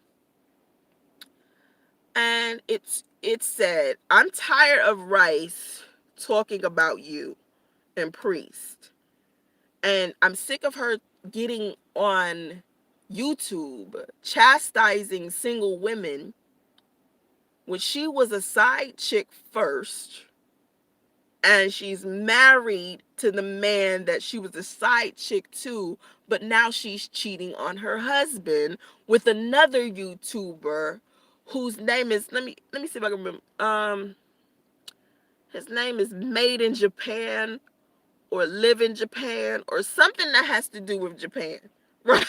And it said, I'm tired of Rice talking about you and Priest. And I'm sick of her getting on YouTube chastising single women when she was a side chick first, and she's married to the man that she was a side chick to, but now she's cheating on her husband with another YouTuber whose name is, let me see if I can remember. His name is Made in Japan or Live in Japan or something that has to do with Japan. Right?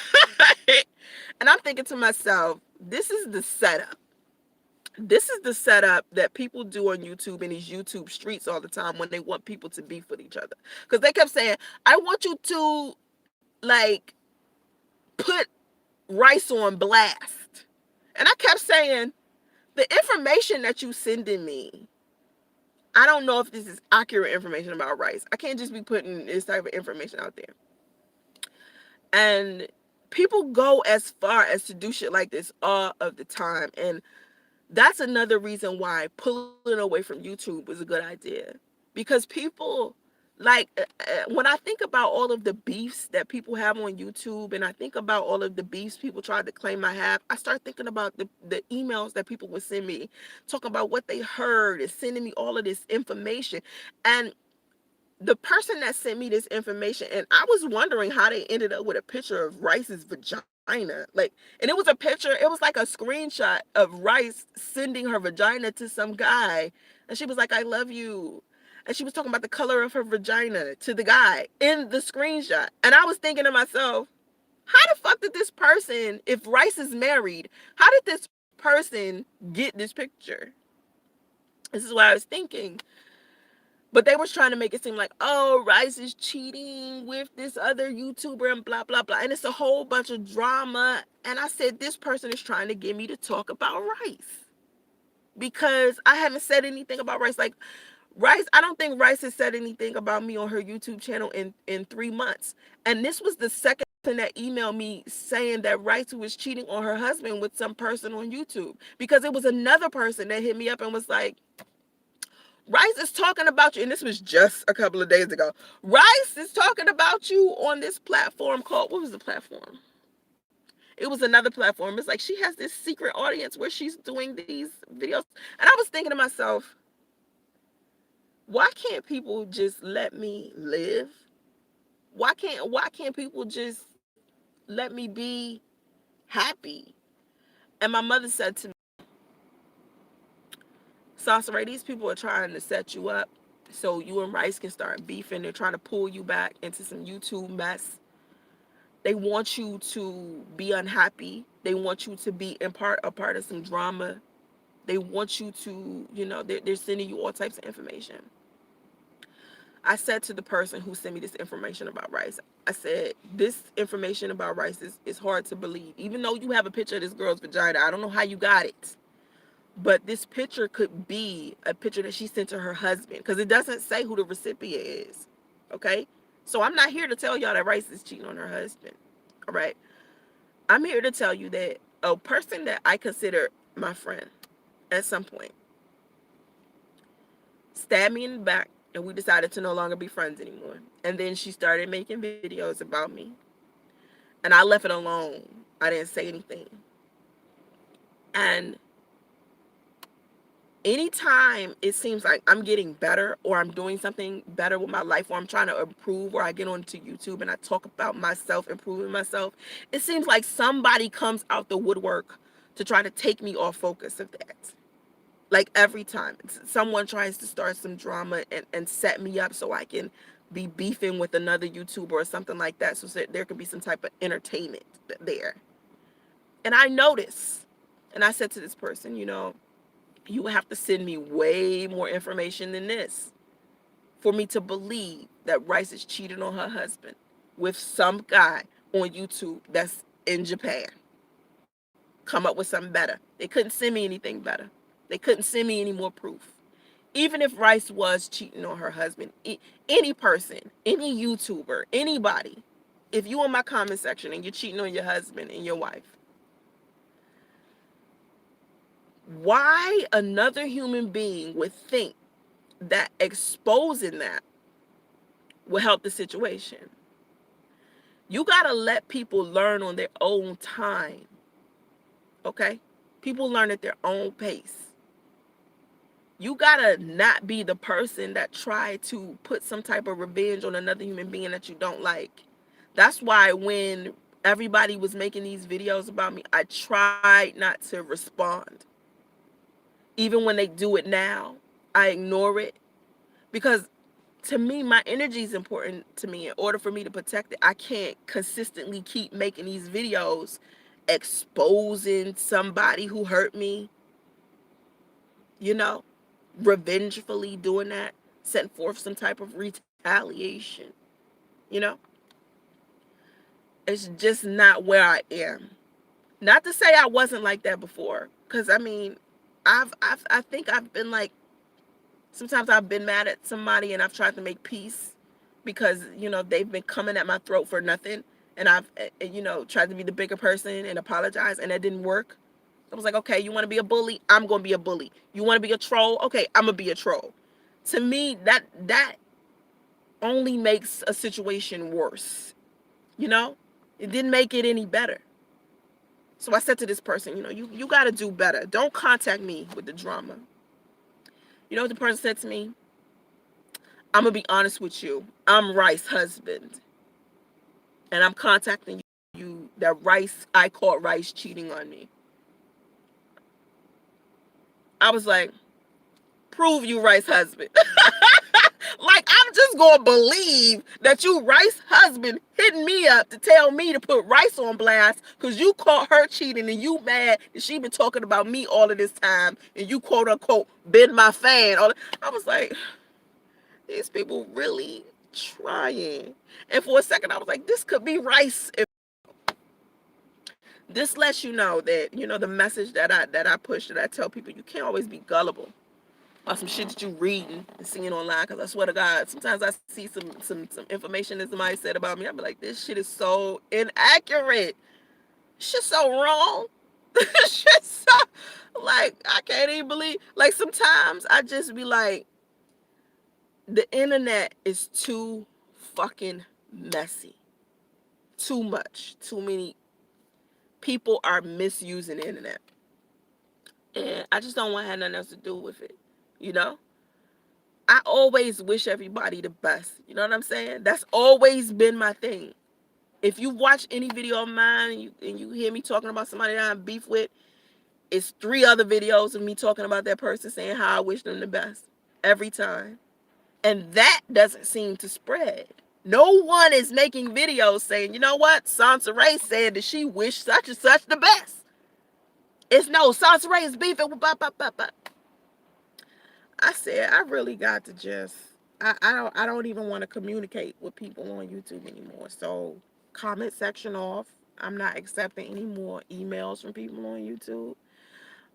And I'm thinking to myself, this is the setup. This is the setup that people do on YouTube in these YouTube streets all the time when they want people to beef with each other. Because they kept saying, I want you to like put Rice on blast. And I kept saying, the information that you sending me, I don't know if this is accurate information about Rice. I can't just be putting this type of information out there. And people go as far as to do shit like this all of the time. And that's another reason why pulling away from YouTube was a good idea. Because people, like, when I think about all of the beefs that people have on YouTube, and I think about all of the beefs people tried to claim I have, I start thinking about the emails that people would send me, talking about what they heard and sending me all of this information. And the person that sent me this information, and I was wondering how they ended up with a picture of Rice's vagina. Like, and it was a picture, it was like a screenshot of Rice sending her vagina to some guy. And she was like, I love you. And she was talking about the color of her vagina to the guy in the screenshot. And I was thinking to myself, how the fuck did this person, if Rice is married, how did this person get this picture? This is what I was thinking. But they was trying to make it seem like, oh, Rice is cheating with this other YouTuber and blah, blah, blah. And it's a whole bunch of drama. And I said, this person is trying to get me to talk about Rice. Because I haven't said anything about Rice. Like, Rice, I don't think Rice has said anything about me on her YouTube channel in 3 months. And this was the second person that emailed me saying that Rice was cheating on her husband with some person on YouTube. Because it was another person that hit me up and was like, Rice is talking about you, and this was just a couple of days ago. Rice is talking about you on this platform called, what was the platform? It was another platform. It's like she has this secret audience where she's doing these videos. And I was thinking to myself, why can't people just let me live? Why can't people just let me be happy? And my mother said to me, Sasa Ray, these people are trying to set you up so you and Rice can start beefing. They're trying to pull you back into some YouTube mess. They want you to be unhappy. They want you to be a part of some drama. They want you to, they're sending you all types of information. I said to the person who sent me this information about Rice, I said, this information about Rice is hard to believe. Even though you have a picture of this girl's vagina, I don't know how you got it. But this picture could be a picture that she sent to her husband, because it doesn't say who the recipient is. Okay? So I'm not here to tell y'all that Rice is cheating on her husband. All right? I'm here to tell you that a person that I consider my friend at some point stabbed me in the back, and we decided to no longer be friends anymore. And then she started making videos about me. And I left it alone. I didn't say anything. And anytime it seems like I'm getting better, or I'm doing something better with my life, or I'm trying to improve, or I get onto YouTube and I talk about myself, improving myself, it seems like somebody comes out the woodwork to try to take me off focus of that. Like every time someone tries to start some drama and set me up so I can be beefing with another YouTuber or something like that, so there could be some type of entertainment there. And I notice, and I said to this person, you would have to send me way more information than this for me to believe that Rice is cheating on her husband with some guy on YouTube that's in Japan. Come up with something better. They couldn't send me anything better. They couldn't send me any more proof. Even if Rice was cheating on her husband, any person, any YouTuber, anybody, if you in my comment section and you're cheating on your husband and your wife, why another human being would think that exposing that will help the situation? You got to let people learn on their own time. Okay? People learn at their own pace. You got to not be the person that tried to put some type of revenge on another human being that you don't like. That's why when everybody was making these videos about me, I tried not to respond. Even when they do it now, I ignore it, because to me, my energy is important to me. In order for me to protect it, I can't consistently keep making these videos exposing somebody who hurt me, you know, revengefully doing that, setting forth some type of retaliation, you know. It's just not where I am. Not to say I wasn't like that before, because I mean, I think I've been like, sometimes I've been mad at somebody and I've tried to make peace because, they've been coming at my throat for nothing. And I've, tried to be the bigger person and apologize, and that didn't work. I was like, okay, you want to be a bully? I'm going to be a bully. You want to be a troll? Okay, I'm going to be a troll. To me, that only makes a situation worse. It didn't make it any better. So I said to this person, you got to do better. Don't contact me with the drama. You know what the person said to me? I'm going to be honest with you. I'm Rice's husband. And I'm contacting you that I caught Rice cheating on me. I was like, prove you Rice's husband. Like, I'm just going to believe that you Rice's husband hitting me up to tell me to put Rice on blast because you caught her cheating and you mad that she been talking about me all of this time and you quote unquote been my fan. I was like, these people really trying. And for a second, I was like, this could be Rice. This lets you know that, the message that I push, that I tell people, you can't always be gullible about some shit that you reading and seeing online. Because I swear to God, sometimes I see some information that somebody said about me. I be like, this shit is so inaccurate. Shit's so wrong. Shit's so, like, I can't even believe. Like, sometimes I just be like, the internet is too fucking messy. Too much. Too many people are misusing the internet. And I just don't want to have nothing else to do with it. You know? I always wish everybody the best. You know what I'm saying? That's always been my thing. If you watch any video of mine and you hear me talking about somebody that I'm beef with, it's 3 other videos of me talking about that person saying how I wish them the best. Every time. And that doesn't seem to spread. No one is making videos saying, you know what, Sansa Ray said that she wished such and such the best. It's no, Sansa Ray is beefing with blah, blah, blah, blah. I said, I really got to just, I don't even want to communicate with people on YouTube anymore. So comment section off. I'm not accepting any more emails from people on YouTube.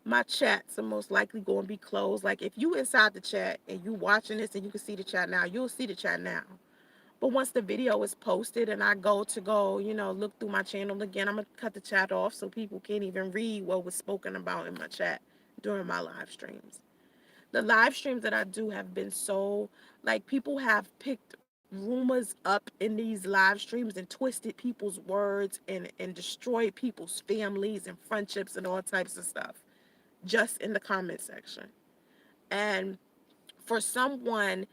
My chats are most likely going to be closed. Like if you inside the chat and you watching this and you can see the chat now, you'll see the chat now. But once the video is posted and I look through my channel again, I'm gonna cut the chat off so people can't even read what was spoken about in my chat during my live streams. The live streams that I do have been so, like, people have picked rumors up in these live streams and twisted people's words and destroyed people's families and friendships and all types of stuff just in the comment section. And for someone,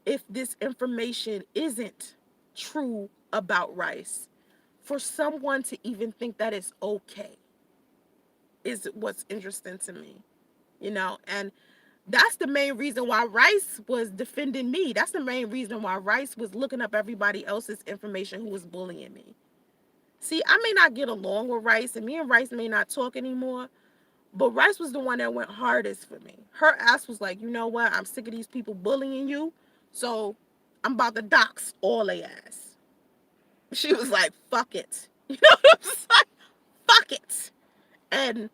if this information isn't true about rice, for someone to even think that it's okay is what's interesting to me, and that's the main reason why Rice was defending me. That's the main reason why Rice was looking up everybody else's information who was bullying me. See, I may not get along with Rice, and me and Rice may not talk anymore, but Rice was the one that went hardest for me. Her ass was like, you know what? I'm sick of these people bullying you, so I'm about to dox all they ass. She was like, fuck it. You know what I'm saying? Fuck it. And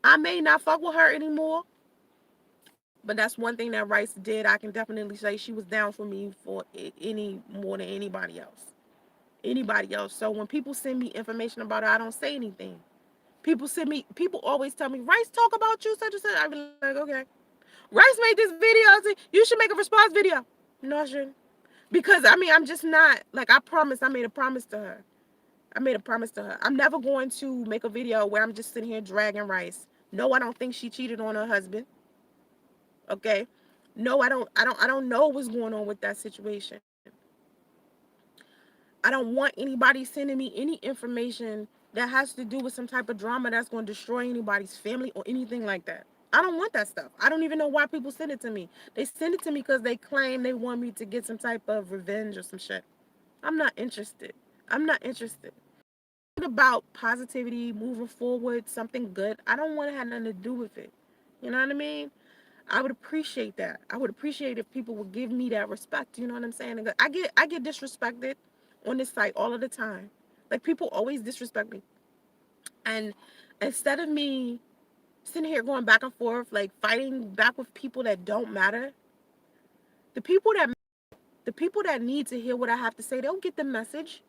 I may not fuck with her anymore, but that's one thing that Rice did. I can definitely say she was down for me for any more than anybody else. Anybody else. So when people send me information about her, I don't say anything. People always tell me, Rice talk about you, such and such. I be like, okay. Rice made this video. You should make a response video. No, I shouldn't. Because I'm just not, like, I made a promise to her. I made a promise to her. I'm never going to make a video where I'm just sitting here dragging Rice. No, I don't think she cheated on her husband. Okay. No, I don't know what's going on with that situation. I don't want anybody sending me any information that has to do with some type of drama that's going to destroy anybody's family or anything like that. I don't want that stuff. I don't even know why people send it to me. They send it to me because they claim they want me to get some type of revenge or some shit. I'm not interested. I'm not interested. It's about positivity, moving forward, something good. I don't want to have nothing to do with it. You know what I mean? I would appreciate that. I would appreciate if people would give me that respect. You know what I'm saying? I get disrespected on this site all of the time. Like, people always disrespect me, and instead of me sitting here going back and forth, like fighting back with people that don't matter, the people that the people that need to hear what I have to say, they'll get the message.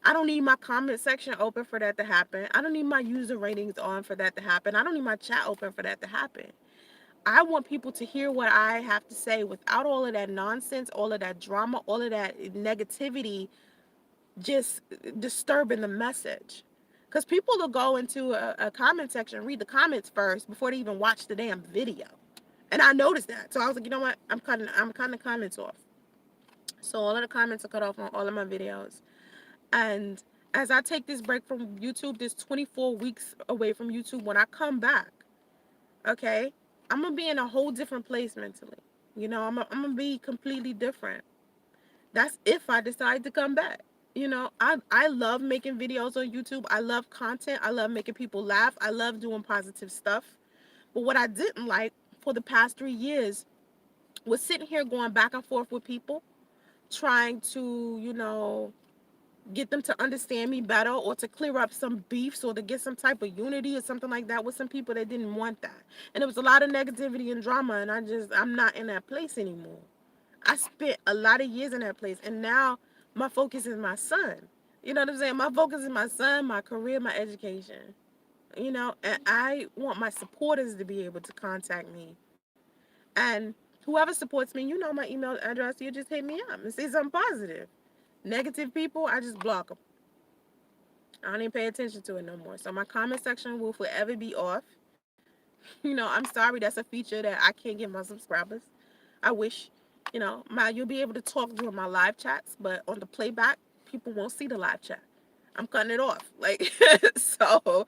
I don't need my comment section open for that to happen. I don't need my user ratings on for that to happen. I don't need my chat open for that to happen. I want people to hear what I have to say without all of that nonsense, all of that drama, all of that negativity just disturbing the message. Because people will go into a comment section and read the comments first before they even watch the damn video. And I noticed that. So I was like, you know what? I'm cutting the comments off. So all of the comments are cut off on all of my videos. And as I take this break from YouTube, this 24 weeks away from YouTube, when I come back, okay, I'm gonna be in a whole different place mentally. I'm gonna be completely different. That's if I decide to come back. I love making videos on YouTube. I love content. I love making people laugh. I love doing positive stuff. But what I didn't like for the past 3 years was sitting here going back and forth with people, trying to, get them to understand me better or to clear up some beefs or to get some type of unity or something like that with some people that didn't want that. And there was a lot of negativity and drama, and I'm not in that place anymore. I spent a lot of years in that place, and now my focus is my son. You know what I'm saying? My focus is my son, my career, my education. And I want my supporters to be able to contact me. And whoever supports me, my email address, you just hit me up and say something positive. Negative people, I just block them. I don't even pay attention to it no more. So my comment section will forever be off. I'm sorry, that's a feature that I can't give my subscribers. I wish, you'll be able to talk during my live chats, but on the playback, people won't see the live chat. I'm cutting it off. Like, so,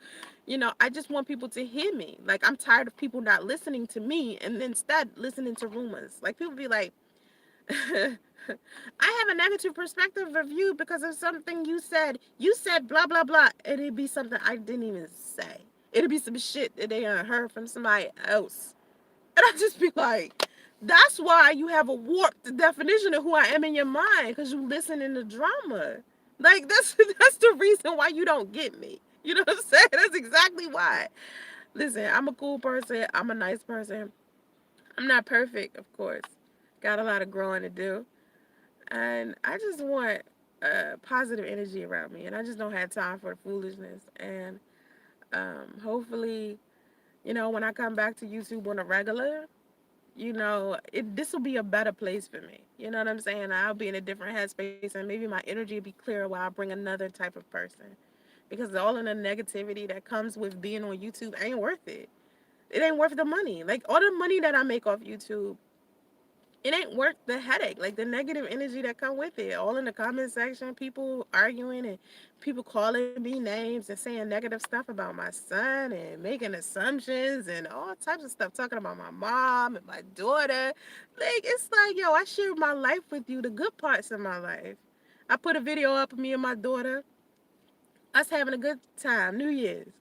I just want people to hear me. Like, I'm tired of people not listening to me and instead listening to rumors. Like, people be like, I have a negative perspective of you because of something you said. You said blah blah blah, and it'd be something I didn't even say. It'd be some shit that they heard from somebody else, and I just be like, that's why you have a warped definition of who I am in your mind because you listen in the drama. Like that's the reason why you don't get me. You know what I'm saying? That's exactly why. Listen, I'm a cool person. I'm a nice person. I'm not perfect, of course. Got a lot of growing to do. And I just want positive energy around me. And I just don't have time for the foolishness. And hopefully, when I come back to YouTube on a regular, this will be a better place for me. You know what I'm saying? I'll be in a different headspace and maybe my energy will be clearer while I bring another type of person. Because all of the negativity that comes with being on YouTube ain't worth it. It ain't worth the money. Like all the money that I make off YouTube, it ain't worth the headache, like the negative energy that come with it. All in the comment section, people arguing and people calling me names and saying negative stuff about my son and making assumptions and all types of stuff, talking about my mom and my daughter. Like it's like, yo, I share my life with you, the good parts of my life. I put a video up of me and my daughter, us having a good time, New Year's.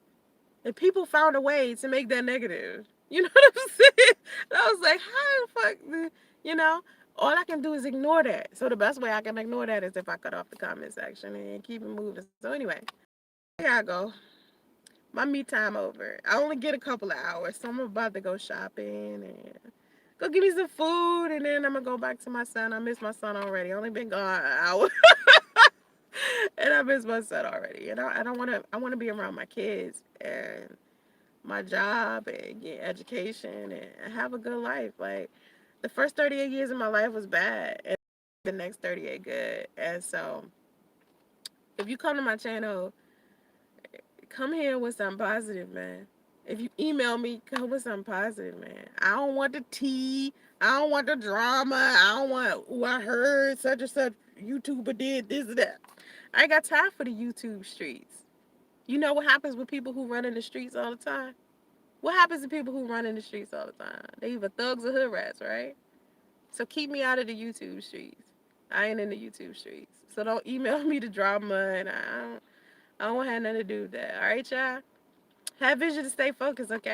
And people found a way to make that negative. You know what I'm saying? And I was like, how the fuck, you know? All I can do is ignore that. So the best way I can ignore that is if I cut off the comment section and keep it moving. So anyway, here I go. My me time over. I only get a couple of hours, so I'm about to go shopping and go get me some food, and then I'm gonna go back to my son. I miss my son already. I only been gone an hour, and I miss my son already. And I don't want to. I want to be around my kids and my job and get education and have a good life. Like the first 38 years of my life was bad, and the next 38 good. And so, if you come to my channel, come here with something positive, man. If you email me, come with something positive, man. I don't want the tea. I don't want the drama. I don't want, oh, I heard such and such YouTuber did this and that. I ain't got time for the YouTube streets. You know what happens with people who run in the streets all the time? What happens to people who run in the streets all the time? They either thugs or hood rats, right? So keep me out of the YouTube streets. I ain't in the YouTube streets. So don't email me the drama, and I don't have nothing to do with that. All right, y'all? Have vision to stay focused, okay?